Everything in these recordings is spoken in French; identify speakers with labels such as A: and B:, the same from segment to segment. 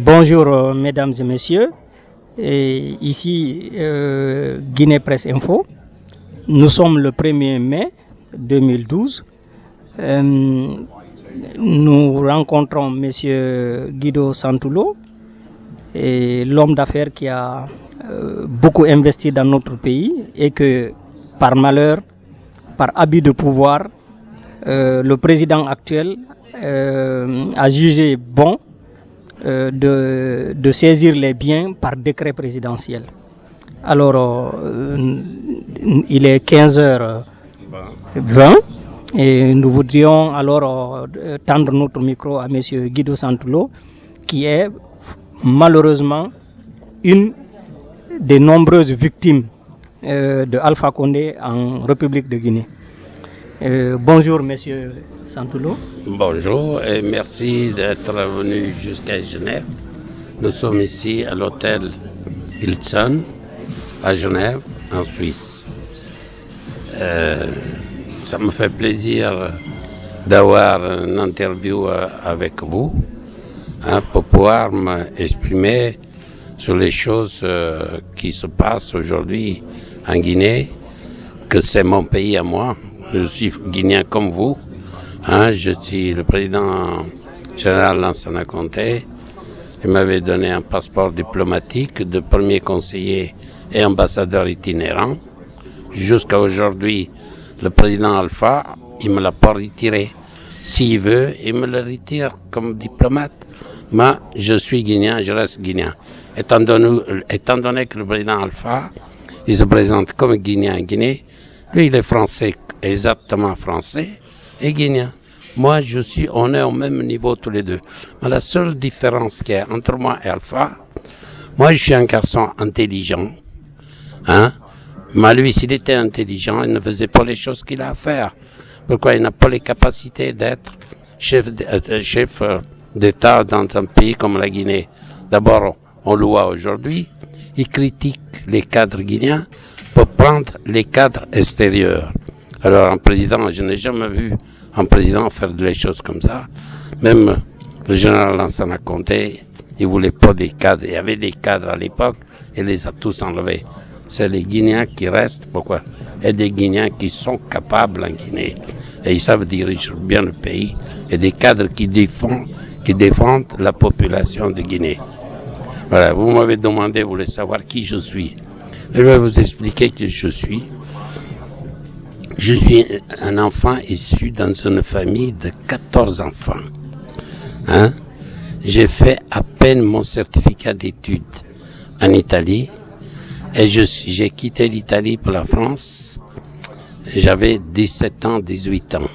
A: Bonjour mesdames et messieurs, ici Guinée Presse Info. Nous sommes le 1er mai 2012. Nous rencontrons monsieur Guido Santoulo, l'homme d'affaires qui a beaucoup investi dans notre pays et que par malheur, par abus de pouvoir, le président actuel a jugé bon de saisir les biens par décret présidentiel. Alors, il est 15h20 et nous voudrions alors tendre notre micro à M. Guido Santoulo, qui est malheureusement une des nombreuses victimes de Alpha Condé en République de Guinée. Bonjour M. Santoulo.
B: Bonjour et merci d'être venu jusqu'à Genève. Nous sommes ici à l'hôtel Hilton à Genève, en Suisse. Ça me fait plaisir d'avoir une interview avec vous pour pouvoir m'exprimer sur les choses qui se passent aujourd'hui en Guinée, que c'est mon pays à moi. Je suis guinéen comme vous. Je suis le président général Lansana Conté. Il m'avait donné un passeport diplomatique de premier conseiller et ambassadeur itinérant. Jusqu'à aujourd'hui, le président Alpha, il me l'a pas retiré. S'il veut, il me le retire comme diplomate. Moi, je suis guinéen, je reste guinéen. Étant donné que le président Alpha, il se présente comme guinéen en Guinée, lui, il est français, exactement français, et guinéen. Moi, on est au même niveau tous les deux. Mais la seule différence qu'il y a entre moi et Alpha, moi, je suis un garçon intelligent, mais lui, s'il était intelligent, il ne faisait pas les choses qu'il a à faire. Pourquoi il n'a pas les capacités d'être chef d'État dans un pays comme la Guinée. D'abord, on le voit aujourd'hui, il critique les cadres guinéens pour prendre les cadres extérieurs. Alors, un président, je n'ai jamais vu un président faire des choses comme ça. Même le général Lansana Conté, il voulait pas des cadres. Il y avait des cadres à l'époque, il les a tous enlevés. C'est les Guinéens qui restent, pourquoi? Et des Guinéens qui sont capables en Guinée. Et ils savent diriger bien le pays. Et des cadres qui défendent la population de Guinée. Voilà, vous m'avez demandé, vous voulez savoir qui je suis. Je vais vous expliquer qui je suis. Je suis un enfant issu dans une famille de 14 enfants. Hein? J'ai fait à peine mon certificat d'études en Italie et j'ai quitté l'Italie pour la France. J'avais 17 ans, 18 ans.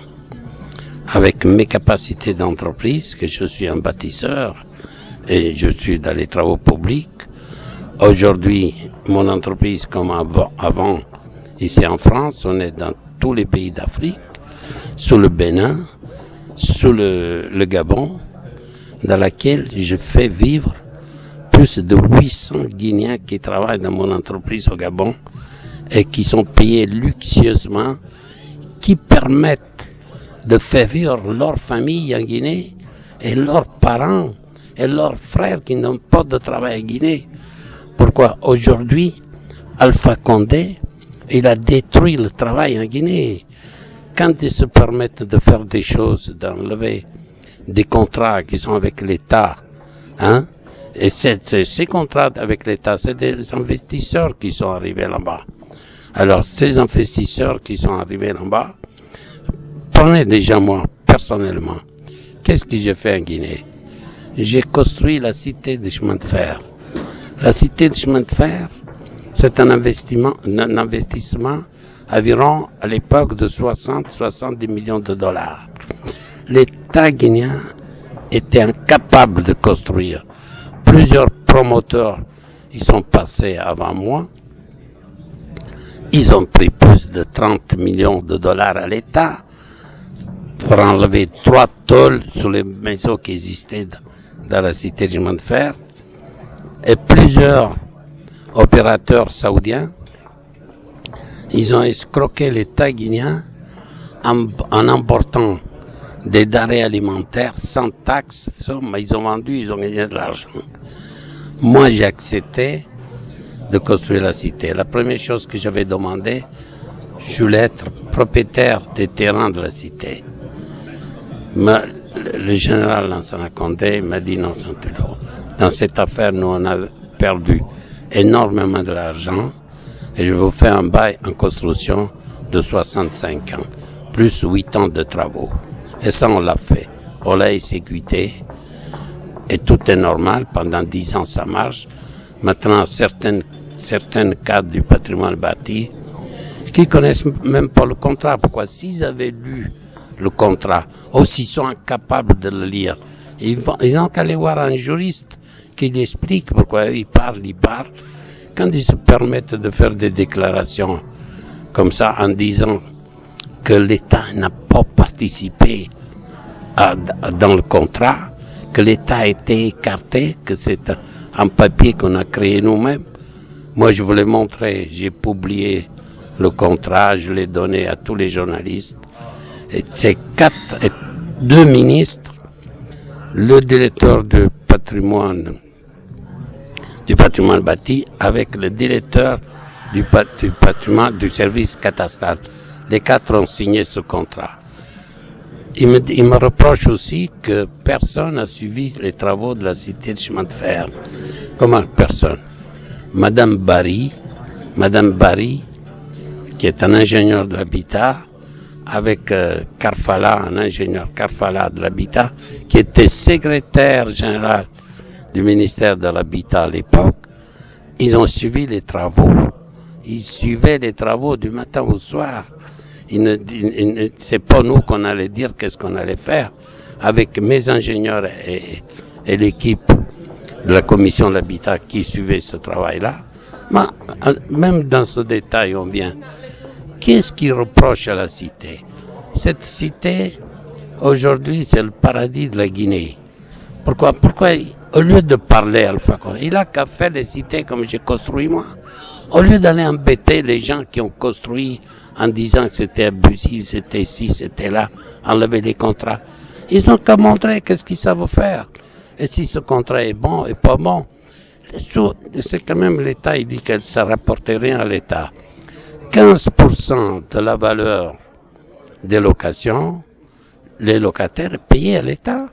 B: Avec mes capacités d'entreprise, que je suis un bâtisseur et je suis dans les travaux publics. Aujourd'hui, mon entreprise, comme avant, ici en France, on est dans tous les pays d'Afrique, sous le Bénin, sous le Gabon, dans laquelle je fais vivre plus de 800 Guinéens qui travaillent dans mon entreprise au Gabon et qui sont payés luxueusement, qui permettent de faire vivre leur famille en Guinée et leurs parents et leurs frères qui n'ont pas de travail en Guinée. Pourquoi aujourd'hui, Alpha Condé, il a détruit le travail en Guinée. Quand ils se permettent de faire des choses, d'enlever des contrats qui sont avec l'État, hein, et ces contrats avec l'État, c'est des investisseurs qui sont arrivés là-bas. Alors, ces investisseurs qui sont arrivés là-bas, prenez déjà moi, personnellement, qu'est-ce que j'ai fait en Guinée? J'ai construit la cité de chemin de fer. La cité de chemin de fer, c'est un investissement environ à l'époque de 60-70 millions de dollars. L'État guinéen était incapable de construire. Plusieurs promoteurs, ils sont passés avant moi. Ils ont pris plus de 30 millions de dollars à l'État pour enlever 3 tôles sur les maisons qui existaient dans la cité de chemin de fer. Et plusieurs opérateurs saoudiens, ils ont escroqué l'État guinéen en emportant des denrées alimentaires sans taxes, mais ils ont vendu, ils ont gagné de l'argent. Moi, j'ai accepté de construire la cité. La première chose que j'avais demandé, je voulais être propriétaire des terrains de la cité. Mais le général Lansana Condé m'a dit non, dans cette affaire, nous on a perdu énormément de l'argent et je vous fais un bail en construction de 65 ans, plus 8 ans de travaux. Et ça, on l'a fait. On l'a exécuté et tout est normal. Pendant 10 ans, ça marche. Maintenant, certaines cadres du patrimoine bâti qui connaissent même pas le contrat. Pourquoi? S'ils avaient lu le contrat, ou s'ils sont incapables de le lire, ils n'ont qu'à aller voir un juriste qui lui explique pourquoi ils parlent. Quand ils se permettent de faire des déclarations comme ça en disant que l'État n'a pas participé dans le contrat, que l'État a été écarté, que c'est un papier qu'on a créé nous-mêmes. Moi, je voulais montrer, j'ai publié le contrat, je l'ai donné à tous les journalistes. Et c'est 2 ministres, le directeur du patrimoine bâti avec le directeur du patrimoine du service catastral. Les 4 ont signé ce contrat. Il me reproche aussi que personne n'a suivi les travaux de la cité de chemin de fer. Comment personne? Madame Barry, qui est un ingénieur de l'habitat, avec Carfala, un ingénieur Carfala de l'habitat, qui était secrétaire général du ministère de l'Habitat à l'époque, ils ont suivi les travaux. Ils suivaient les travaux du matin au soir. C'est pas nous qu'on allait dire qu'est-ce qu'on allait faire. Avec mes ingénieurs et l'équipe de la commission de l'habitat qui suivait ce travail-là, même dans ce détail, on vient. Qu'est-ce qui reproche à la cité? Cette cité, aujourd'hui, c'est le paradis de la Guinée. Pourquoi, au lieu de parler Alpha Condé, il a qu'à faire les cités comme j'ai construit moi. Au lieu d'aller embêter les gens qui ont construit en disant que c'était abusif, c'était ci, c'était là, enlever les contrats, ils n'ont qu'à montrer qu'est-ce qu'ils savent faire. Et si ce contrat est bon et pas bon, c'est quand même l'État, il dit que ça ne rapporte rien à l'État. 15% de la valeur des locations, les locataires payés à l'État.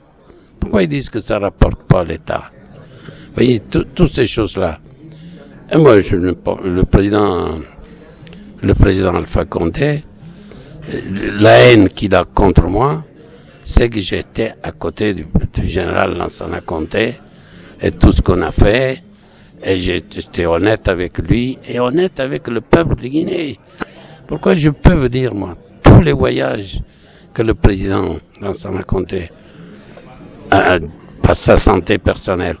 B: Pourquoi ils disent que ça ne rapporte pas à l'État? Vous voyez, toutes ces choses-là. Et moi, le président Alpha Condé, la haine qu'il a contre moi, c'est que j'étais à côté du général Lansana Conté et tout ce qu'on a fait, et j'étais honnête avec lui et honnête avec le peuple de Guinée. Pourquoi je peux vous dire, moi, tous les voyages que le président Lansana Conté a par sa santé personnelle,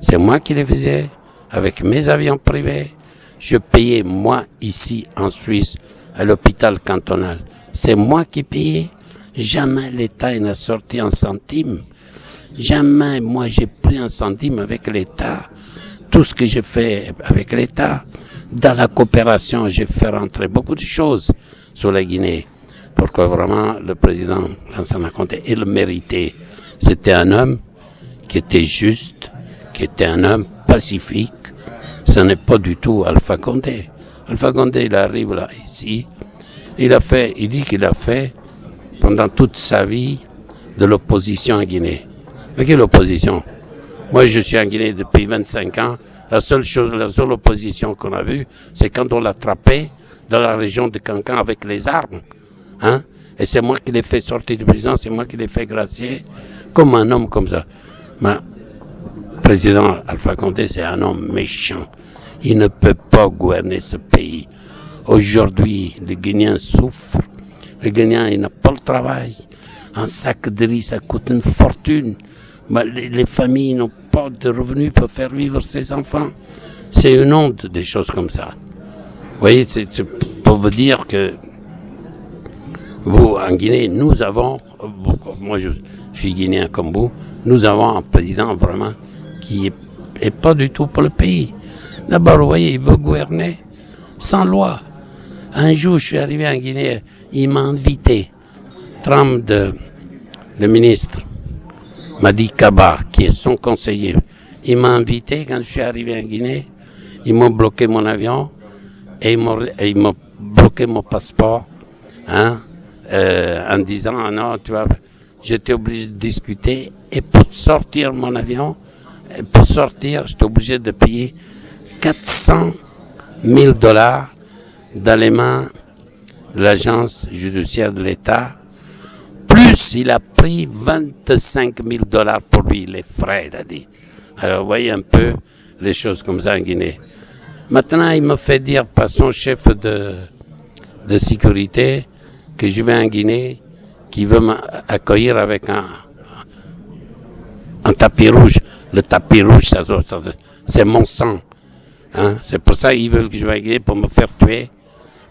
B: c'est moi qui les faisais avec mes avions privés. Je payais, moi, ici en Suisse, à l'hôpital cantonal. C'est moi qui payais. Jamais l'État n'a sorti un centime. Jamais, moi, j'ai pris un centime avec l'État. Tout ce que j'ai fait avec l'État, dans la coopération, j'ai fait rentrer beaucoup de choses sur la Guinée. Pourquoi vraiment le président Lansana Conté, il le méritait. C'était un homme qui était juste, qui était un homme pacifique. Ce n'est pas du tout Alpha Condé. Alpha Condé, il arrive là, ici. Il dit qu'il a fait pendant toute sa vie de l'opposition en Guinée. Mais quelle opposition? Moi, je suis en Guinée depuis 25 ans. La seule opposition qu'on a vue, c'est quand on l'a attrapé dans la région de Cancan avec les armes. Hein? Et c'est moi qui l'ai fait sortir de prison, c'est moi qui l'ai fait gracier, comme un homme comme ça. Mais le président Alpha Condé, c'est un homme méchant. Il ne peut pas gouverner ce pays. Aujourd'hui, les Guinéens souffrent. Les Guinéens, ils n'ont pas le travail. Un sac de riz, ça coûte une fortune. Les familles n'ont pas de revenus pour faire vivre ses enfants. C'est une honte, des choses comme ça. Vous voyez, c'est pour vous dire que vous, en Guinée, nous avons, moi je suis guinéen comme vous, nous avons un président vraiment qui est pas du tout pour le pays. D'abord, vous voyez, il veut gouverner sans loi. Un jour, je suis arrivé en Guinée, il m'a invité, le ministre, Madi Kaba, qui est son conseiller, il m'a invité quand je suis arrivé en Guinée, ils m'ont bloqué mon avion et ils m'ont bloqué mon passeport, hein, en disant, ah non, tu vois, j'étais obligé de discuter et pour sortir mon avion, j'étais obligé de payer $400 000 dans les mains de l'agence judiciaire de l'État. Plus, il a pris $25 000 pour lui, les frais, il a dit. Alors, vous voyez un peu les choses comme ça en Guinée. Maintenant, il me fait dire par son chef de sécurité que je vais en Guinée, qui veut m'accueillir avec un tapis rouge. Le tapis rouge, c'est mon sang. Hein? C'est pour ça qu'ils veulent que je vais en Guinée pour me faire tuer.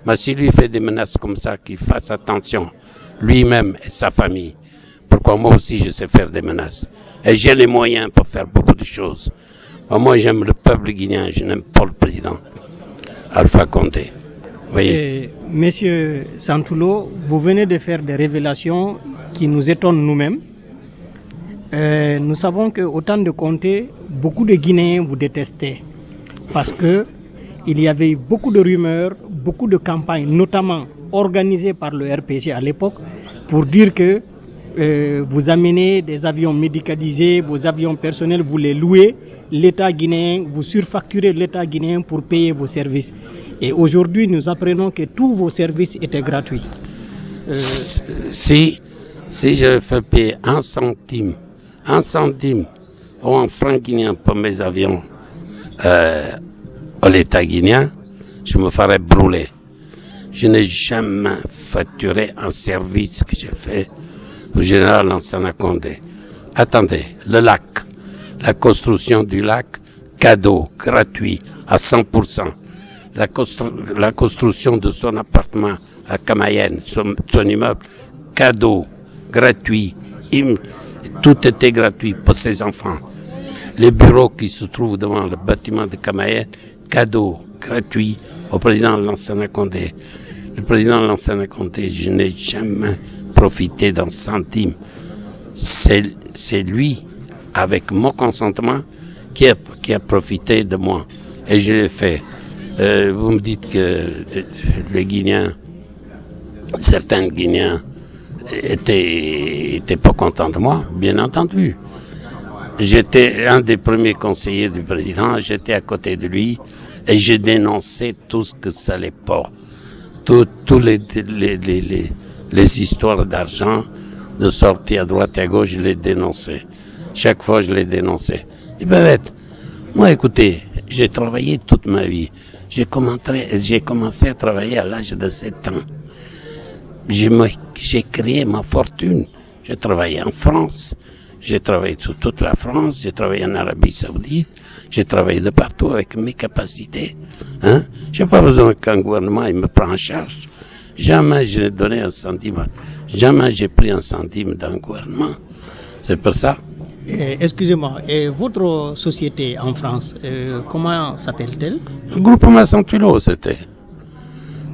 B: Mais si lui fait des menaces comme ça, qu'il fasse attention, lui-même et sa famille. Pourquoi moi aussi je sais faire des menaces. Et j'ai les moyens pour faire beaucoup de choses. Moi j'aime le peuple guinéen, je n'aime pas le président Alpha Condé. Voyez.
A: Monsieur Santoulo, vous venez de faire des révélations qui nous étonnent nous-mêmes. Nous savons qu'au temps de Conté, beaucoup de Guinéens vous détestaient. Parce que il y avait beaucoup de rumeurs, beaucoup de campagnes, notamment organisées par le RPG à l'époque, pour dire que vous amenez des avions médicalisés, vos avions personnels, vous les louez, l'État guinéen, vous surfacturez l'État guinéen pour payer vos services. Et aujourd'hui, nous apprenons que tous vos services étaient gratuits.
B: Si je fais payer un centime ou un franc guinéen pour mes avions à l'État guinéen, je me ferais brûler. Je n'ai jamais facturé un service que j'ai fait au général Lansana Condé. Attendez, le lac, la construction du lac, cadeau, gratuit, à 100%. La construction de son appartement à Kamayenne, son immeuble, cadeau, gratuit. Tout était gratuit pour ses enfants. Les bureaux qui se trouvent devant le bâtiment de Kamayenne, cadeau, gratuit au président Lansana Condé. Le président Lansana Condé, je n'ai jamais profité d'un centime. C'est lui, avec mon consentement, qui a profité de moi. Et je l'ai fait. Vous me dites que les Guinéens, certains Guinéens étaient pas contents de moi, bien entendu. J'étais un des premiers conseillers du président, j'étais à côté de lui et j'ai dénoncé tout ce que ça allait pas. Tous les histoires d'argent, de sortie à droite et à gauche, je les dénonçais. Chaque fois, je les dénonçais. Et bête, moi, écoutez, j'ai travaillé toute ma vie. J'ai commencé à travailler à l'âge de 7 ans. J'ai créé ma fortune. J'ai travaillé en France. J'ai travaillé sur toute la France. J'ai travaillé en Arabie Saoudite. J'ai travaillé de partout avec mes capacités. Hein? J'ai pas besoin qu'un gouvernement il me prenne en charge. Jamais je n'ai donné un centime. Jamais j'ai pris un centime d'un gouvernement. C'est pour ça.
A: Excusez-moi, et votre société en France, comment s'appelle-t-elle?
B: Groupement Santulo, c'était.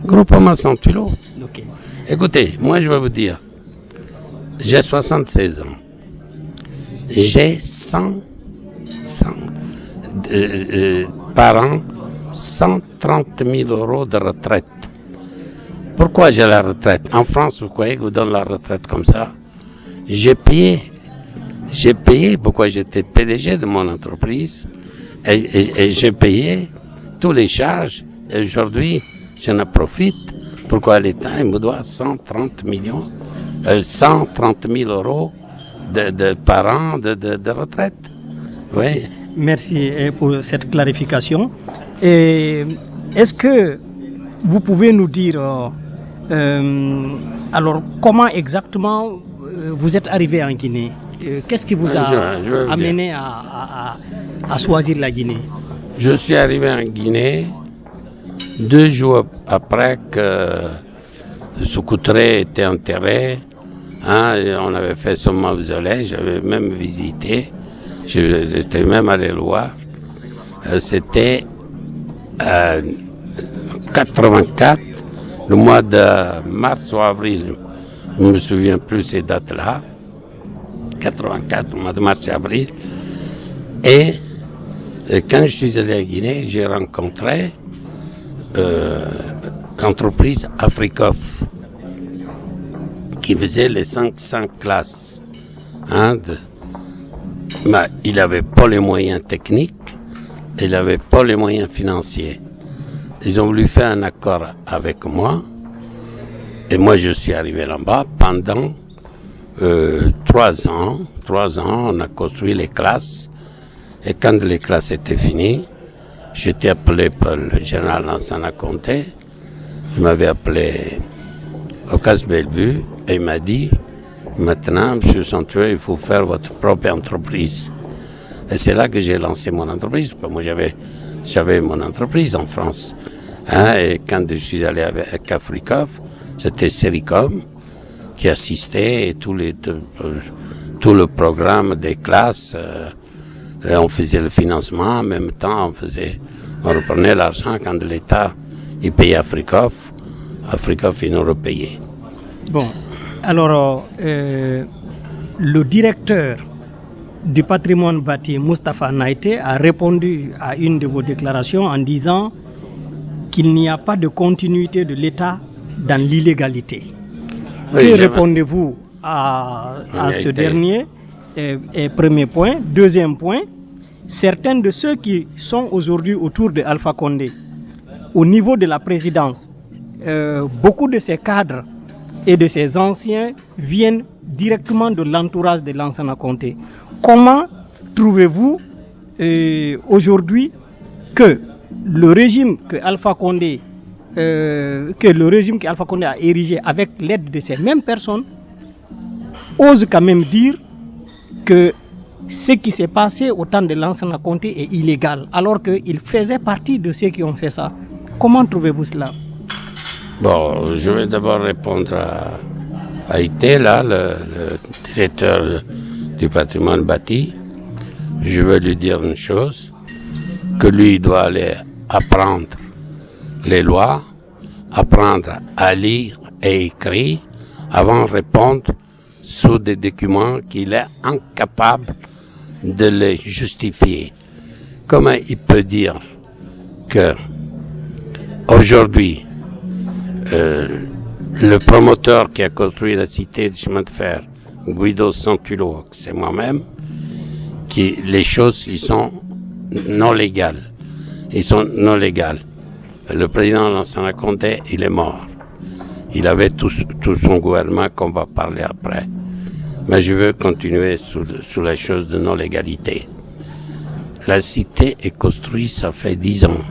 B: Groupement Santulo.
A: Ok.
B: Écoutez, moi je vais vous dire, j'ai 76 ans. J'ai 100 par an, 130 000 euros de retraite. Pourquoi j'ai la retraite? En France, vous croyez que vous donnez la retraite comme ça? J'ai payé, pourquoi j'étais PDG de mon entreprise, et j'ai payé tous les charges, et aujourd'hui, j'en profite. Pourquoi l'État il me doit 130 000 euros par an de retraite. Oui.
A: Merci pour cette clarification. Et est-ce que vous pouvez nous dire alors comment exactement vous êtes arrivé en Guinée? Qu'est-ce qui vous a amené à choisir la Guinée?
B: Je suis arrivé en Guinée 2 jours après que Sékou-Touré était enterré. Hein, on avait fait son mausolée, j'avais même visité, j'étais même allé le voir. C'était 84, le mois de mars ou avril, je ne me souviens plus ces dates-là. 84, le mois de mars et avril. Et quand je suis allé à Guinée, j'ai rencontré l'entreprise Africof qui faisait les 500 classes. Hein, mais il n'avait pas les moyens techniques, il n'avait pas les moyens financiers. Ils ont voulu faire un accord avec moi, et moi je suis arrivé là-bas pendant 3 ans. 3 ans, on a construit les classes, et quand les classes étaient finies, j'étais appelé par le général Lansana Conté, il m'avait appelé au Cas Bellevue, et il m'a dit, maintenant, M. Santuel, il faut faire votre propre entreprise. Et c'est là que j'ai lancé mon entreprise. Moi, j'avais mon entreprise en France. Hein, et quand je suis allé avec Africof, c'était Sericom qui assistait et tout le programme des classes. On faisait le financement, en même temps, on reprenait l'argent quand l'État il payait Africof. Africof, il nous repayait.
A: Bon, alors, le directeur du patrimoine bâti, Moustapha Naïté, a répondu à une de vos déclarations en disant qu'il n'y a pas de continuité de l'État dans l'illégalité. Oui, que répondez-vous à ce dernier premier point. Deuxième point, certains de ceux qui sont aujourd'hui autour de Alpha Condé, au niveau de la présidence, beaucoup de ces cadres et de ces anciens viennent directement de l'entourage de Lansana Conté. Comment trouvez-vous aujourd'hui que le régime que Alpha Condé a érigé avec l'aide de ces mêmes personnes ose quand même dire que ce qui s'est passé au temps de Lansana Conté est illégal, alors qu'il faisait partie de ceux qui ont fait ça? Comment trouvez-vous cela?
B: Bon, je vais d'abord répondre à Ité, là, le directeur du patrimoine bâti. Je vais lui dire une chose, que lui doit aller apprendre les lois, apprendre à lire et écrire, avant de répondre sur des documents qu'il est incapable de les justifier. comment il peut dire que aujourd'hui, le promoteur qui a construit la cité du chemin de fer, Guido Santulo, c'est moi-même, les choses ils sont non légales. Ils sont non légales. Le président Lansana Conté, il est mort. Il avait tout son gouvernement qu'on va parler après. Mais je veux continuer sur la chose de non-légalité. La cité est construite, ça fait 10 ans.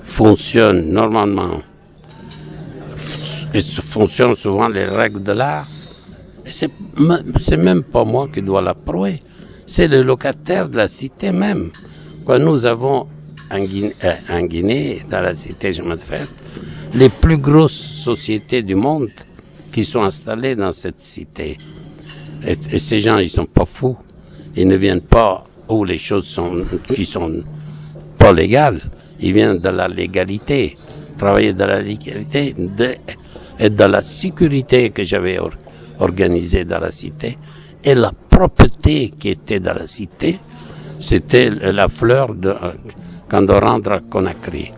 B: Fonctionne normalement. Et fonctionne souvent les règles de l'art. C'est même pas moi qui dois l'approuver. C'est le locataire de la cité même. Quand nous avons en Guinée, dans la cité chemin de fer, les plus grosses sociétés du monde qui sont installées dans cette cité. Et ces gens, ils sont pas fous. Ils ne viennent pas où les choses sont pas légales. Ils viennent de la légalité. Travailler dans la légalité et de la sécurité que j'avais organisée dans la cité. Et la propreté qui était dans la cité, c'était la fleur de Kandorandra Conakry.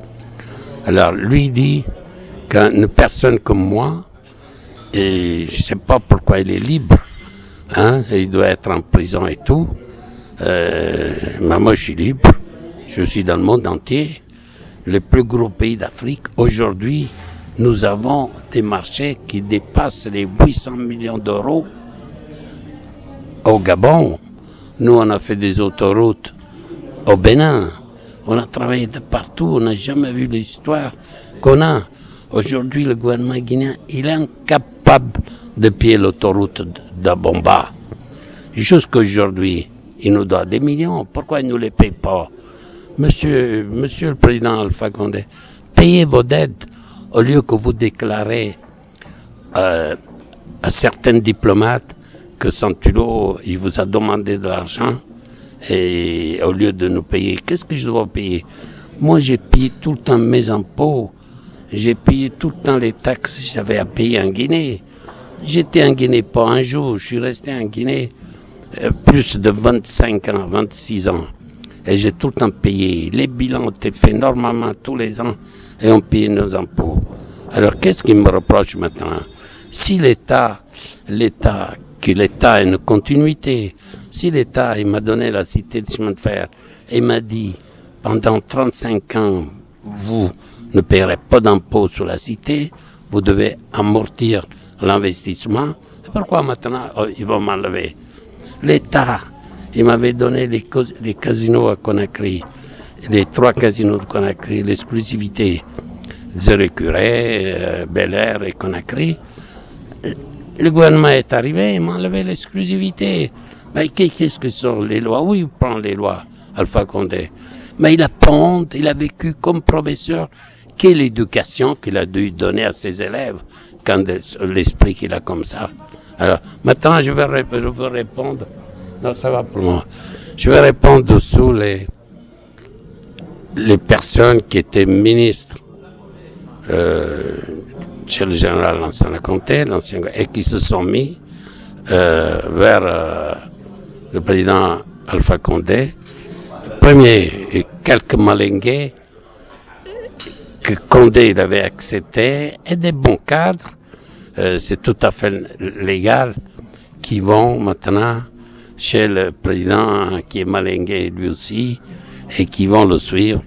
B: Alors, lui dit qu'une personne comme moi, et je sais pas pourquoi il est libre, hein, il doit être en prison et tout, mais moi je suis libre, je suis dans le monde entier, le plus gros pays d'Afrique. Aujourd'hui, nous avons des marchés qui dépassent les 800 millions d'euros. Au Gabon, nous on a fait des autoroutes au Bénin, on a travaillé de partout, on n'a jamais vu l'histoire qu'on a. Aujourd'hui, le gouvernement guinéen, il est incapable de payer l'autoroute d'Abomba. Jusqu'aujourd'hui, il nous doit des millions. Pourquoi il ne nous les paye pas? Monsieur le président Alpha Condé, payez vos dettes au lieu que vous déclarez à certains diplomates que Santulo, il vous a demandé de l'argent et au lieu de nous payer, qu'est-ce que je dois payer? Moi, j'ai payé tout le temps mes impôts, j'ai payé tout le temps les taxes que j'avais à payer en Guinée. J'étais en Guinée pas un jour, je suis resté en Guinée plus de 25 ans, 26 ans. Et j'ai tout le temps payé. Les bilans ont été faits normalement tous les ans et on payait nos impôts. Alors, qu'est-ce qu'il me reproche maintenant? Si l'État a une continuité, si l'État, il m'a donné la cité de chemin de fer et m'a dit, pendant 35 ans, vous ne paierez pas d'impôts sur la cité, vous devez amortir l'investissement, pourquoi maintenant ils vont m'enlever? L'État, il m'avait donné les casinos à Conakry, les 3 casinos de Conakry, l'exclusivité, Zérecuré, Bel Air et Conakry. Le gouvernement est arrivé, il m'a enlevé l'exclusivité. Mais qu'est-ce que sont les lois? Oui, il prend les lois, Alpha Condé. Mais il a vécu comme professeur. Quelle éducation qu'il a dû donner à ses élèves quand l'esprit qu'il a comme ça. Alors, maintenant, je veux répondre. Non, ça va pour moi. Je vais répondre sous les personnes qui étaient ministres chez le général Lansana Conté, et qui se sont mis vers le président Alpha Condé. Premier, quelques malingués que Condé il avait accepté, et des bons cadres, c'est tout à fait légal, qui vont maintenant chez le président qui est malingué lui aussi, et qui vont le suivre.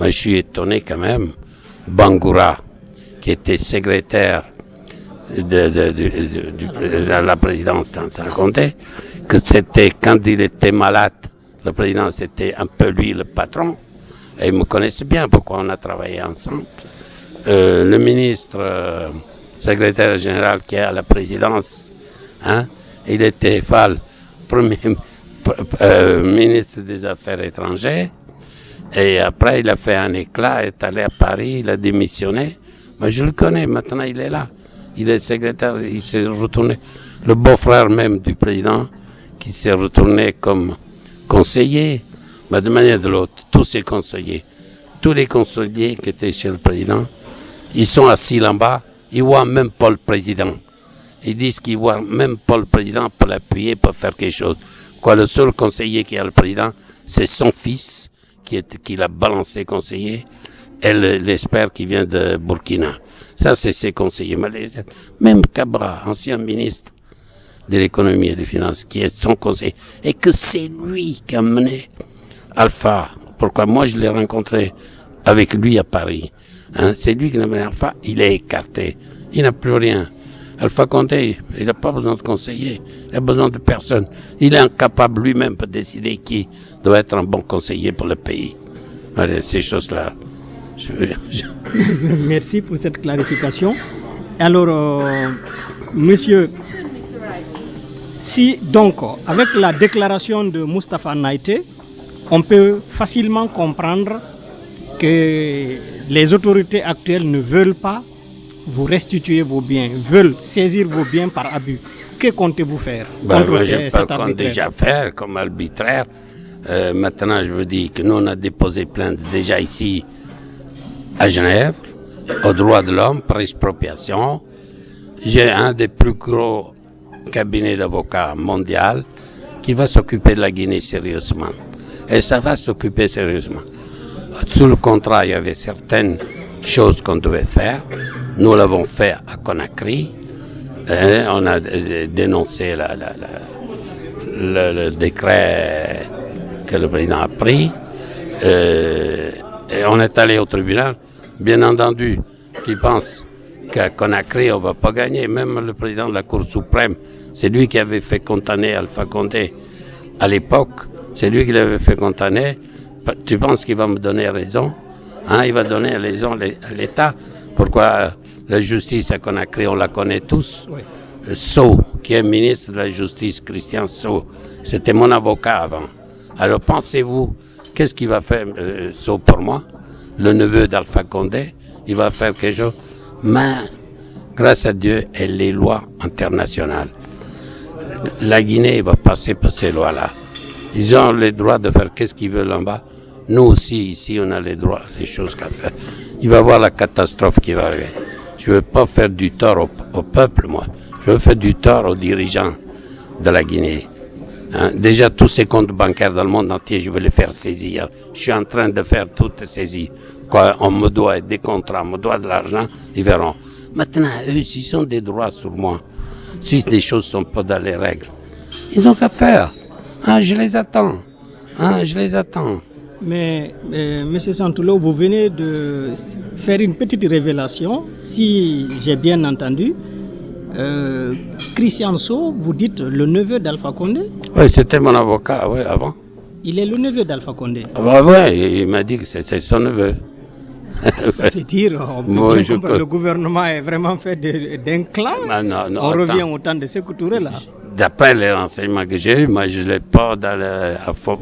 B: Mais je suis étonné quand même, Bangoura, qui était secrétaire de la présidence d'Alassane Conté, que c'était quand il était malade, le président c'était un peu lui le patron, et il me connaissait bien pourquoi on a travaillé ensemble. Le ministre secrétaire général qui est à la présidence, hein, il était Fall, premier ministre des Affaires étrangères, et après il a fait un éclat, est allé à Paris, il a démissionné. Mais je le connais, maintenant il est là. Il est secrétaire, il s'est retourné. Le beau-frère même du président, qui s'est retourné comme conseiller, mais de manière de l'autre, tous ses conseillers, tous les conseillers qui étaient chez le président, ils sont assis là-bas, ils voient même pas le président. Ils disent qu'ils voient même pas le président pour l'appuyer, pour faire quelque chose. Quoi, le seul conseiller qui a le président, c'est son fils, qui l'a balancé conseiller, et l'expert qui vient de Burkina. Ça, c'est ses conseillers. Même Cabra, ancien ministre de l'économie et des finances, qui est son conseiller, et que c'est lui qui a mené Alpha. Pourquoi moi je l'ai rencontré avec lui à Paris. Hein, c'est lui qui a mené Alpha, il est écarté. Il n'a plus rien. Alpha Condé, il n'a pas besoin de conseiller, il a besoin de personne. Il est incapable lui-même de décider qui doit être un bon conseiller pour le pays. Allez, ces choses-là.
A: Merci pour cette clarification. Alors, monsieur, si donc, avec la déclaration de Moustapha Naïté, on peut facilement comprendre que les autorités actuelles ne veulent pas vous restituer vos biens, veulent saisir vos biens par abus. Que comptez-vous faire contre cet arbitraire?
B: Déjà faire comme arbitraire. Maintenant, je veux dire que nous, on a déposé plainte déjà ici à Genève, aux droits de l'homme, par expropriation. J'ai un des plus gros cabinets d'avocats mondial qui va s'occuper de la Guinée sérieusement. Et ça va s'occuper sérieusement. Sous le contrat, il y avait certaines choses qu'on devait faire. Nous l'avons fait à Conakry. On a dénoncé le décret que le président a pris. Et on est allé au tribunal. Bien entendu, qui pense qu'à Conakry, on ne va pas gagner. Même le président de la Cour suprême, c'est lui qui avait fait condamner Alpha Condé à l'époque. C'est lui qui l'avait fait condamner. Tu penses qu'il va me donner raison? Hein, il va donner raison à l'État. Pourquoi la justice à Conakry, on la connaît tous. Oui. Sow, qui est ministre de la Justice, Christian Sow, c'était mon avocat avant. Alors pensez-vous, qu'est-ce qu'il va faire Sow pour moi? Le neveu d'Alpha Condé, il va faire quelque chose. Mais, grâce à Dieu et les lois internationales, la Guinée va passer par ces lois-là. Ils ont le droit de faire qu'est-ce qu'ils veulent en bas. Nous aussi, ici, on a les droits, les choses qu'à faire. Il va y avoir la catastrophe qui va arriver. Je ne veux pas faire du tort au peuple, moi. Je veux faire du tort aux dirigeants de la Guinée. Hein? Déjà, tous ces comptes bancaires dans le monde entier, je veux les faire saisir. Je suis en train de faire toutes saisies. Quand on me doit des contrats, on me doit de l'argent, ils verront. Maintenant, eux, s'ils ont des droits sur moi, si les choses ne sont pas dans les règles, ils n'ont qu'à faire. Ah, je les attends. Ah, je les attends.
A: Mais, M. Santoulo, vous venez de faire une petite révélation, si j'ai bien entendu. Christian Sow, vous dites le neveu d'Alpha Condé?
B: Oui, c'était mon avocat, oui, avant.
A: Il est le neveu d'Alpha Condé?
B: Oui, il m'a dit que c'était son neveu.
A: Ça veut dire, le gouvernement est vraiment fait d'un clan. On revient au temps de Sékou Touré, là.
B: D'après les renseignements que j'ai eus, moi je ne l'ai pas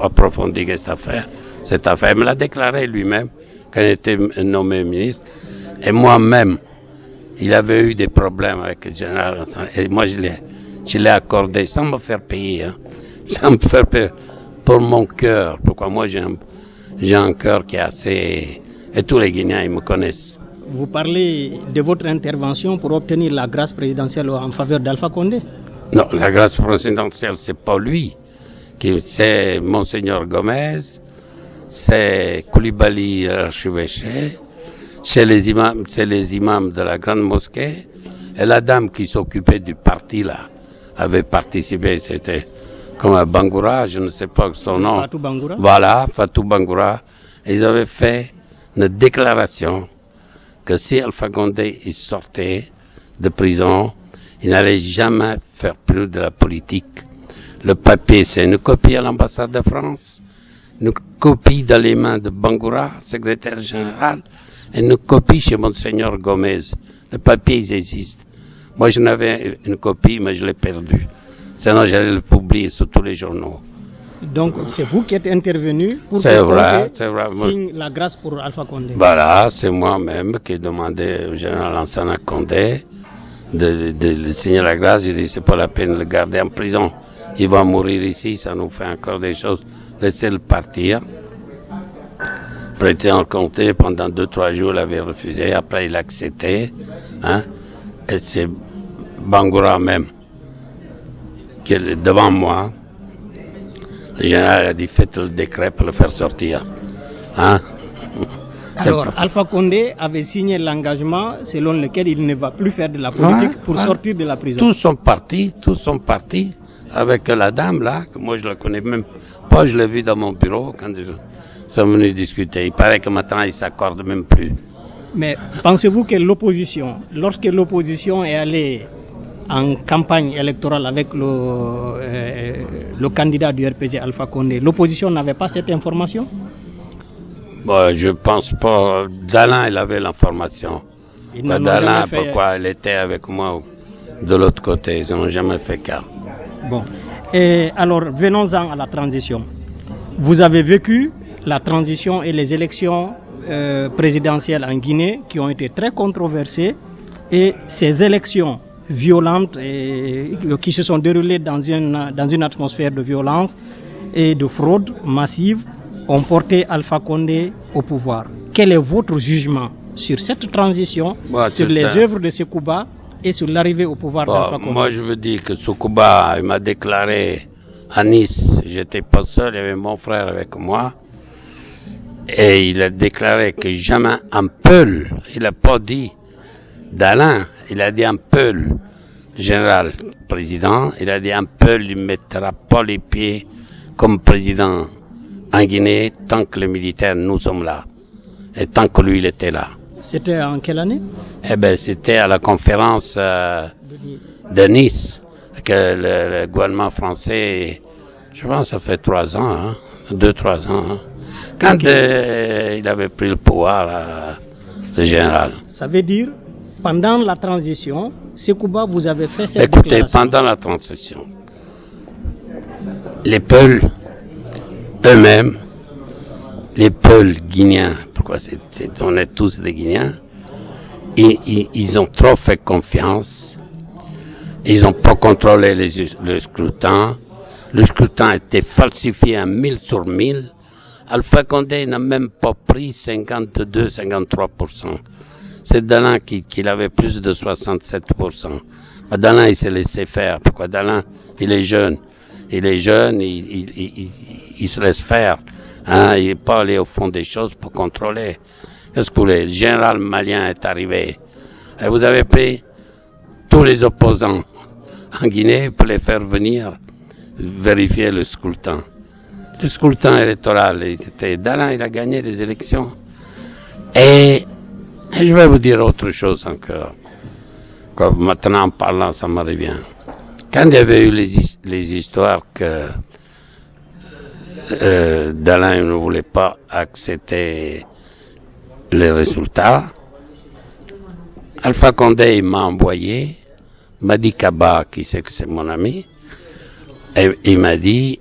B: approfondi cette affaire. Il me l'a déclaré lui-même quand il était nommé ministre. Et moi-même, il avait eu des problèmes avec le général. Et moi je l'ai accordé sans me faire payer. Hein. Sans me faire payer pour mon cœur. Pourquoi moi j'ai un cœur qui est assez... Et tous les Guinéens, ils me connaissent.
A: Vous parlez de votre intervention pour obtenir la grâce présidentielle en faveur d'Alpha Condé?
B: Non, la grâce présidentielle, c'est pas lui. C'est Monseigneur Gomez, c'est Koulibaly, l'archevêché, c'est les imams de la grande mosquée, et la dame qui s'occupait du parti, là, avait participé, c'était comme à Bangoura, je ne sais pas son nom.
A: Fatou Bangoura?
B: Voilà, Fatou Bangoura. Ils avaient fait une déclaration que si Alpha Condé il sortait de prison, il n'allait jamais faire plus de la politique. Le papier, c'est une copie à l'ambassade de France, une copie dans les mains de Bangoura, secrétaire général, et une copie chez Monseigneur Gomez. Le papier, ils existent. Moi, j'en avais une copie, mais je l'ai perdue. Sinon, j'allais le publier sur tous les journaux.
A: Donc, c'est vous qui êtes intervenu pour signe la grâce pour Alpha Condé.
B: Voilà, c'est moi-même qui ai demandé au général Lansana Condé de signer la grâce. J'ai dit, c'est pas la peine de le garder en prison. Il va mourir ici, ça nous fait encore des choses. Laissez-le partir. Prêté en comté pendant 2-3 jours, il avait refusé. Après, il a accepté. Hein? Et c'est Bangoura même qui est devant moi. Le général a dit, faites le décret pour le faire sortir. Hein?
A: Alors, Alpha Condé avait signé l'engagement selon lequel il ne va plus faire de la politique pour sortir de la prison.
B: Tous sont partis avec la dame là, que moi je la connais même pas, je l'ai vu dans mon bureau quand ils sont venus discuter. Il paraît que maintenant ils s'accordent même plus.
A: Mais pensez-vous que l'opposition, lorsque l'opposition est allée en campagne électorale avec le candidat du RPG Alpha Condé, l'opposition n'avait pas cette information?
B: Bon, je pense pas. Dalin, il avait l'information. Dalin, pourquoi il était avec moi de l'autre côté, ils n'ont jamais fait cas.
A: Bon. Et alors, venons-en à la transition. Vous avez vécu la transition et les élections présidentielles en Guinée qui ont été très controversées, et ces élections violentes et qui se sont déroulées dans une atmosphère de violence et de fraude massive ont porté Alpha Condé au pouvoir. Quel est votre jugement sur cette transition, sur les œuvres de Sekouba et sur l'arrivée au pouvoir d'Alpha Condé?
B: Moi, je veux dire que Sekouba, il m'a déclaré à Nice, j'étais pas seul, il y avait mon frère avec moi, et il a déclaré que jamais un Peul, il n'a pas dit Dalin, il a dit un Peul, général président, il a dit un Peul, il ne mettra pas les pieds comme président en Guinée tant que les militaires nous sommes là et tant que lui il était là.
A: C'était en quelle année?
B: Eh bien, c'était à la conférence de Nice que le gouvernement français, je pense que ça fait 3 ans, 2-3 ans, quand il avait pris le pouvoir, le général.
A: Ça veut dire, pendant la transition, Sekouba, vous avez fait cette déclaration?
B: Écoutez, pendant la transition, les Peuls eux-mêmes, les Peuls guinéens, pourquoi on est tous des Guinéens, ils ont trop fait confiance, ils n'ont pas contrôlé le scrutin. Le scrutin a été falsifié à 1000 sur 1000. Alpha Condé n'a même pas pris 52-53%. C'est Dalin qui avait plus de 67%. Mais Dalin, il s'est laissé faire. Pourquoi Dalin, il est jeune. Il se laisse faire. Il n'est pas allé au fond des choses pour contrôler. Qu'est-ce que le général malien est arrivé? Et vous avez pris tous les opposants en Guinée pour les faire venir vérifier le scrutin. Le scrutin électoral, Dalin, il a gagné les élections. Et je vais vous dire autre chose encore. Comme maintenant en parlant, ça me revient. Quand il y avait eu les histoires que Dalin ne voulait pas accepter les résultats, Alpha Condé m'a envoyé, Madi Kaba, qui sait que c'est mon ami, et il m'a dit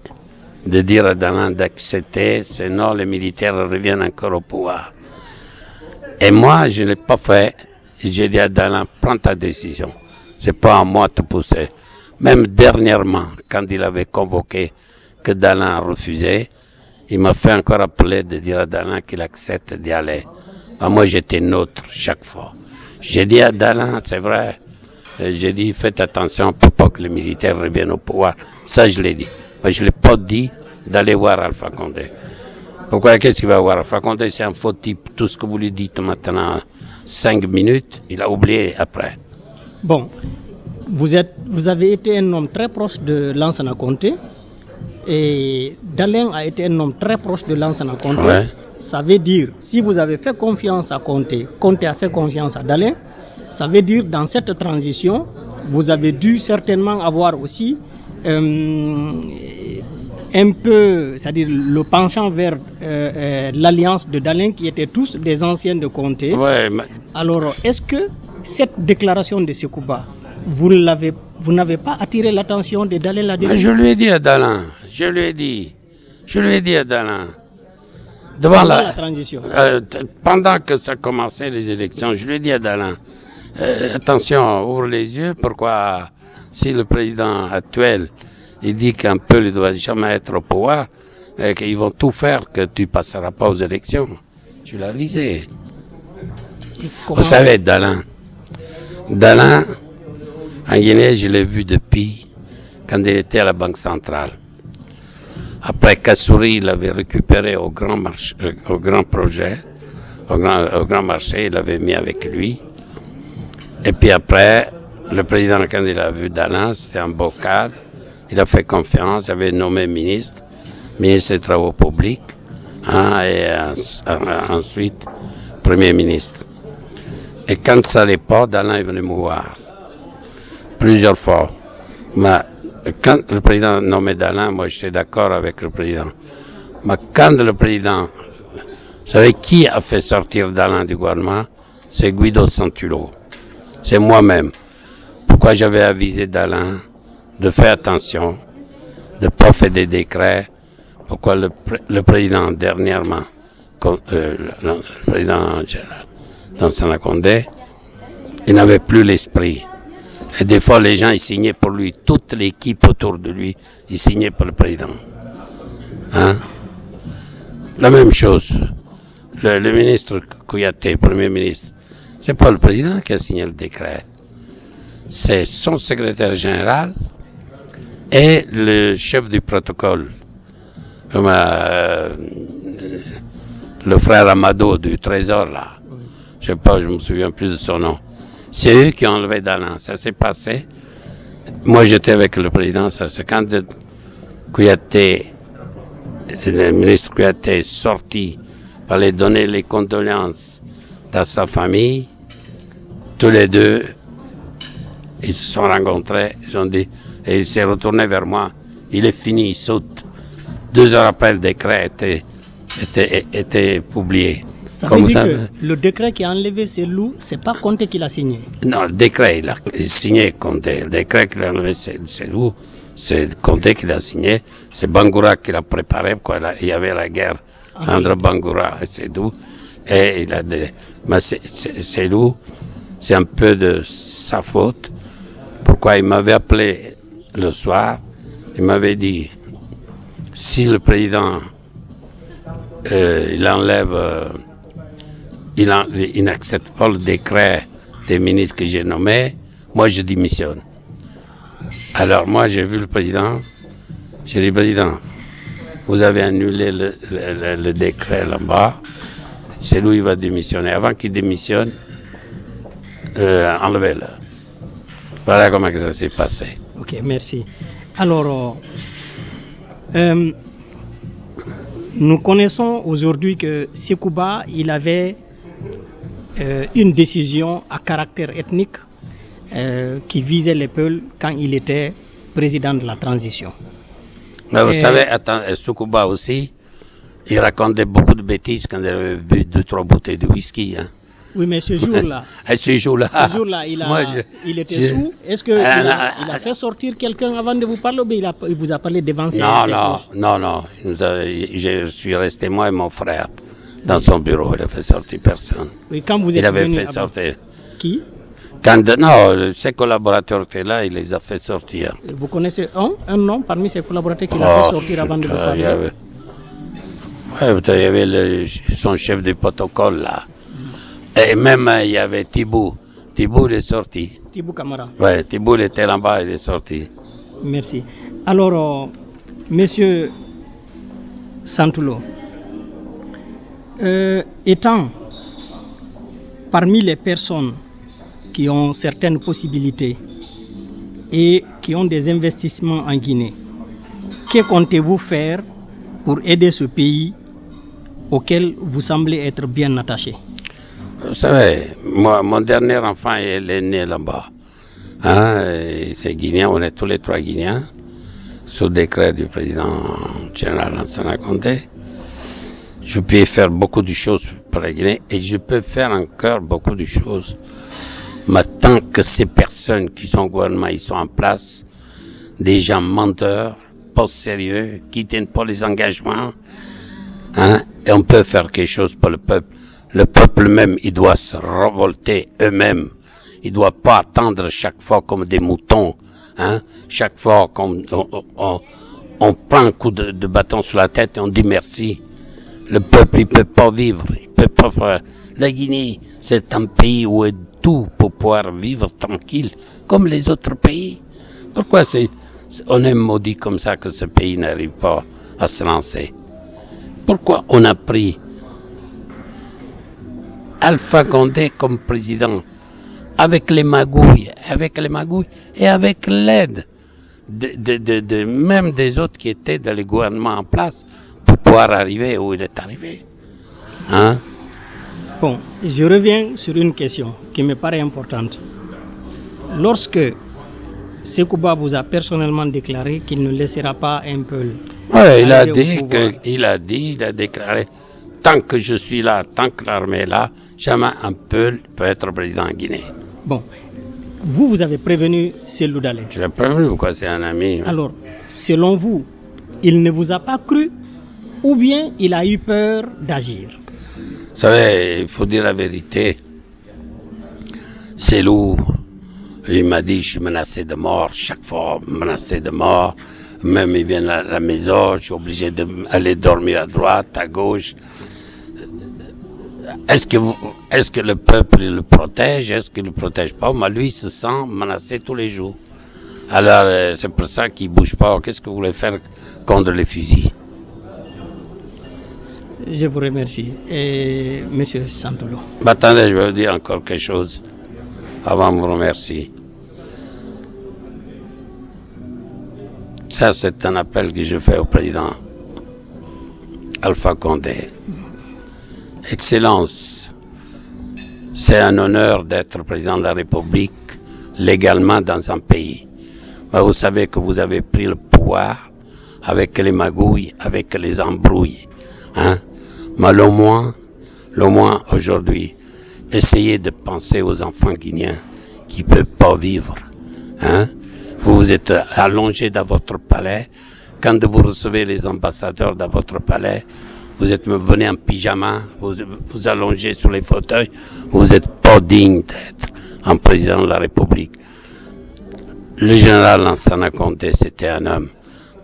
B: de dire à Dalin d'accepter, sinon les militaires reviennent encore au pouvoir. Et moi, je ne l'ai pas fait. J'ai dit à Dalin, prends ta décision. C'est pas à moi de te pousser. Même dernièrement, quand il avait convoqué que Dalin a refusé, il m'a fait encore appeler de dire à Dalin qu'il accepte d'y aller. Moi, j'étais neutre chaque fois. J'ai dit à Dalin, c'est vrai, j'ai dit, faites attention pour pas que les militaires reviennent au pouvoir. Ça, je l'ai dit. Mais je ne l'ai pas dit d'aller voir Alpha Condé. Pourquoi? Qu'est-ce qu'il va voir? Alpha Condé, c'est un faux type. Tout ce que vous lui dites maintenant, 5 minutes, il a oublié après.
A: Bon, vous avez été un homme très proche de Lansana Conté, et Dalin a été un homme très proche de Lansana Conté.
B: Ouais.
A: Ça veut dire, si vous avez fait confiance à Conté, Conté a fait confiance à Dalin, ça veut dire dans cette transition, vous avez dû certainement avoir aussi un peu, c'est-à-dire le penchant vers l'alliance de Dalin, qui étaient tous des anciens de Conté.
B: Ouais, mais...
A: Alors, est-ce que cette déclaration de Sekouba, vous n'avez pas attiré l'attention de Dalin là-dessus?
B: Je lui ai dit à Dalin, devant
A: la transition.
B: Pendant que ça commençait les élections, je lui ai dit à Dalin, attention, ouvre les yeux, pourquoi si le président actuel il dit qu'un peu il ne doit jamais être au pouvoir, et qu'ils vont tout faire que tu ne passeras pas aux élections. Tu l'as visé. Vous savez, Dalin, en Guinée, je l'ai vu depuis quand il était à la Banque centrale. Après, Kassouri l'avait récupéré au grand projet, au grand marché, il l'avait mis avec lui. Et puis après, le président, quand il a vu Dalin, c'était un beau cadre, il a fait confiance, il avait nommé ministre des Travaux publics, et ensuite Premier ministre. Et quand ça n'allait pas, Dalin est venu me voir plusieurs fois. Mais quand le président a nommé Dalin, moi j'étais d'accord avec le président. Mais quand le président, vous savez qui a fait sortir Dalin du gouvernement? C'est Guido Santulo. C'est moi-même. Pourquoi j'avais avisé Dalin de faire attention, de ne pas faire des décrets? Pourquoi le président dernièrement, le président Lansana Condé, il n'avait plus l'esprit. Et des fois, les gens, ils signaient pour lui. Toute l'équipe autour de lui, ils signaient pour le président. La même chose. Le ministre Kouyaté, Premier ministre, c'est pas le président qui a signé le décret. C'est son secrétaire général et le chef du protocole. Le frère Amado du Trésor, là. Je sais pas, je me souviens plus de son nom. C'est eux qui ont enlevé Dalin. Ça s'est passé. Moi, j'étais avec le président. Ça, c'est quand Kouyaté, le ministre Kouyaté est sorti pour aller donner les condoléances à sa famille. Tous les deux, ils se sont rencontrés. Ils ont dit, et il s'est retourné vers moi. Il est fini, il saute. 2 heures après, le décret était publié.
A: Ça veut dire que le décret qui a enlevé Selou, c'est pas Conté qui l'a signé?
B: Non, le décret, il a signé Conté. Le décret qui a enlevé Selou, c'est Conté qui l'a signé. C'est Bangoura qui l'a préparé, il y avait la guerre entre Bangoura et Selou. Et il a mais Selou, c'est un peu de sa faute. Pourquoi il m'avait appelé le soir, il m'avait dit, si le président, il enlève... Il n'accepte pas le décret des ministres que j'ai nommés, moi je démissionne. Alors moi j'ai vu le président, j'ai dit président, vous avez annulé le décret là-bas, c'est lui qui va démissionner. Avant qu'il démissionne, enlevez-le. Voilà comment ça s'est passé.
A: Ok, merci. Alors, nous connaissons aujourd'hui que Sekouba, il avait une décision à caractère ethnique qui visait les peuples quand il était président de la transition.
B: Mais vous savez, Sekouba aussi, il racontait beaucoup de bêtises quand il avait bu 2-3 bouteilles de whisky.
A: Oui, mais ce jour-là, il était sous. Est-ce qu'il a fait sortir quelqu'un avant de vous parler ou bien il vous a parlé devant ses
B: Non. Je suis resté moi et mon frère dans son bureau. Il a fait sortir personne.
A: Oui, quand vous êtes venu fait sortir. Qui?
B: Ses collaborateurs étaient là, il les a fait sortir.
A: Vous connaissez un nom parmi ses collaborateurs qu'il a fait sortir avant de vous parler?
B: Il y avait son chef de protocole là. Et même il y avait Thibou. Thibou il est sorti.
A: Thibou Camara.
B: Oui, Thibou il était là-bas, il est sorti.
A: Merci. Alors, monsieur Santulo, étant parmi les personnes qui ont certaines possibilités et qui ont des investissements en Guinée, que comptez-vous faire pour aider ce pays auquel vous semblez être bien attaché?
B: Vous savez, moi, mon dernier enfant, il est né là-bas. C'est Guinéen, on est tous les 3 Guinéens, sous décret du président général Lansana Condé. Je peux faire beaucoup de choses pour la Guinée et je peux faire encore beaucoup de choses. Mais tant que ces personnes qui sont au gouvernement, ils sont en place, des gens menteurs, pas sérieux, qui ne tiennent pas les engagements, et on peut faire quelque chose pour le peuple. Le peuple même, il doit se révolter eux-mêmes. Il ne doit pas attendre chaque fois comme des moutons. Chaque fois qu'on on prend un coup de bâton sur la tête et on dit merci. Le peuple, il ne peut pas vivre. Il peut pas faire. La Guinée, c'est un pays où est tout pour pouvoir vivre tranquille, comme les autres pays. Pourquoi c'est On est maudit comme ça que ce pays n'arrive pas à se lancer. Pourquoi on a pris Alpha Condé comme président avec les magouilles et avec l'aide même des autres qui étaient dans le gouvernement en place pour pouvoir arriver où il est arrivé. Hein?
A: Bon, je reviens sur une question qui me paraît importante. Lorsque Sekouba vous a personnellement déclaré qu'il ne laissera pas un peu.
B: Ouais, il a déclaré, tant que je suis là, tant que l'armée est là, jamais un peuple peut être président en Guinée.
A: Bon, vous avez prévenu Cellou Dalein.
B: Je l'ai prévenu, pourquoi c'est un ami.
A: Alors, selon vous, il ne vous a pas cru ou bien il a eu peur d'agir?
B: Vous savez, il faut dire la vérité. Cellou, il m'a dit, je suis menacé de mort, chaque fois menacé de mort. Même il vient à la maison, je suis obligé d'aller dormir à droite, à gauche. Est-ce que le peuple le protège? Est-ce qu'il ne le protège pas? Mais lui, il se sent menacé tous les jours. Alors, c'est pour ça qu'il ne bouge pas. Qu'est-ce que vous voulez faire contre les fusils?
A: Je vous remercie. Et Monsieur Santolo.
B: Attendez, je vais vous dire encore quelque chose avant de vous remercier. Ça, c'est un appel que je fais au président Alpha Condé. Excellence, c'est un honneur d'être président de la République légalement dans un pays. Mais vous savez que vous avez pris le pouvoir avec les magouilles, avec les embrouilles. Hein? Mais le moins aujourd'hui, essayez de penser aux enfants guinéens qui ne peuvent pas vivre. Hein? Vous êtes allongé dans votre palais. Quand vous recevez les ambassadeurs dans votre palais, vous êtes venu en pyjama, vous allongez sur les fauteuils, vous n'êtes pas digne d'être un président de la République. Le général Lansana Conté, c'était un homme,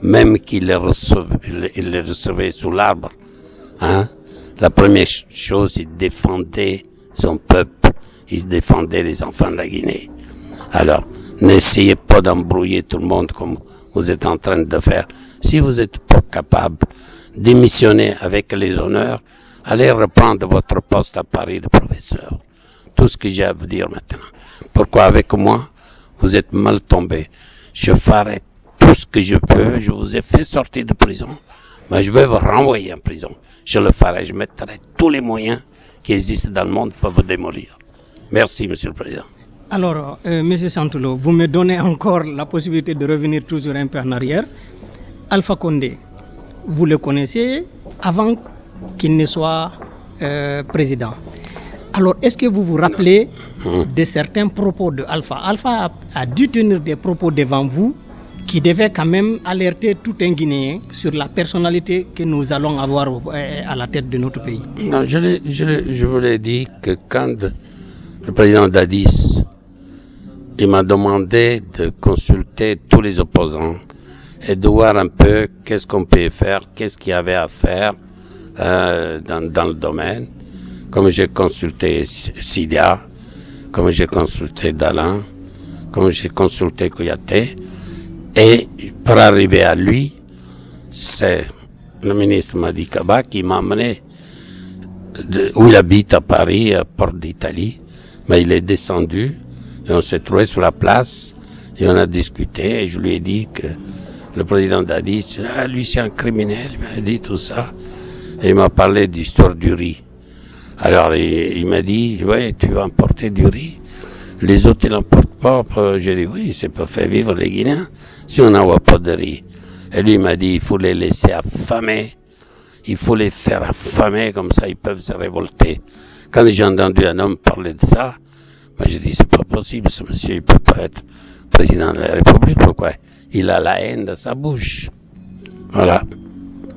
B: même qu'il les recevait sous l'arbre. Hein? La première chose, il défendait son peuple, il défendait les enfants de la Guinée. Alors, n'essayez pas d'embrouiller tout le monde comme vous êtes en train de faire. Si vous n'êtes pas capable, démissionnez avec les honneurs, allez reprendre votre poste à Paris de professeur. Tout ce que j'ai à vous dire maintenant. Pourquoi avec moi, vous êtes mal tombé. Je ferai tout ce que je peux, je vous ai fait sortir de prison, mais je vais vous renvoyer en prison. Je le ferai, je mettrai tous les moyens qui existent dans le monde pour vous démolir. Merci, Monsieur le Président.
A: Alors, Monsieur Santolo, vous me donnez encore la possibilité de revenir toujours un peu en arrière. Alpha Condé, vous le connaissez avant qu'il ne soit président. Alors, est-ce que vous vous rappelez de certains propos de Alpha? Alpha a dû tenir des propos devant vous qui devaient quand même alerter tout un Guinéen sur la personnalité que nous allons avoir à la tête de notre pays.
B: Non, je vous l'ai dit que quand le président Dadis il m'a demandé de consulter tous les opposants et de voir un peu qu'est-ce qu'on peut faire, qu'est-ce qu'il y avait à faire dans le domaine. Comme j'ai consulté Sidia, comme j'ai consulté Dalan, comme j'ai consulté Kouyaté. Et pour arriver à lui, c'est le ministre Madi Kaba qui m'a amené où il habite à Paris, à Porte d'Italie. Mais il est descendu et on s'est trouvé sur la place et on a discuté et je lui ai dit que le président Dadis, lui c'est un criminel, il m'a dit tout ça. Et il m'a parlé d'histoire du riz. Alors il m'a dit, ouais, tu vas emporter du riz. Les autres, ils n'emportent pas. J'ai dit, oui, c'est pour faire vivre les Guinéens si on n'envoie pas de riz. Et lui, il m'a dit, il faut les laisser affamer. Il faut les faire affamer, comme ça, ils peuvent se révolter. Quand j'ai entendu un homme parler de ça, moi, j'ai dit, c'est pas possible, ce monsieur, il peut pas être président de la République. Pourquoi? Il a la haine de sa bouche. Voilà.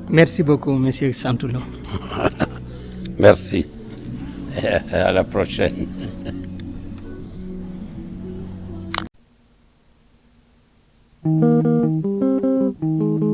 A: Merci beaucoup, monsieur Santolo.
B: Merci. Et à la prochaine.
C: Thank you.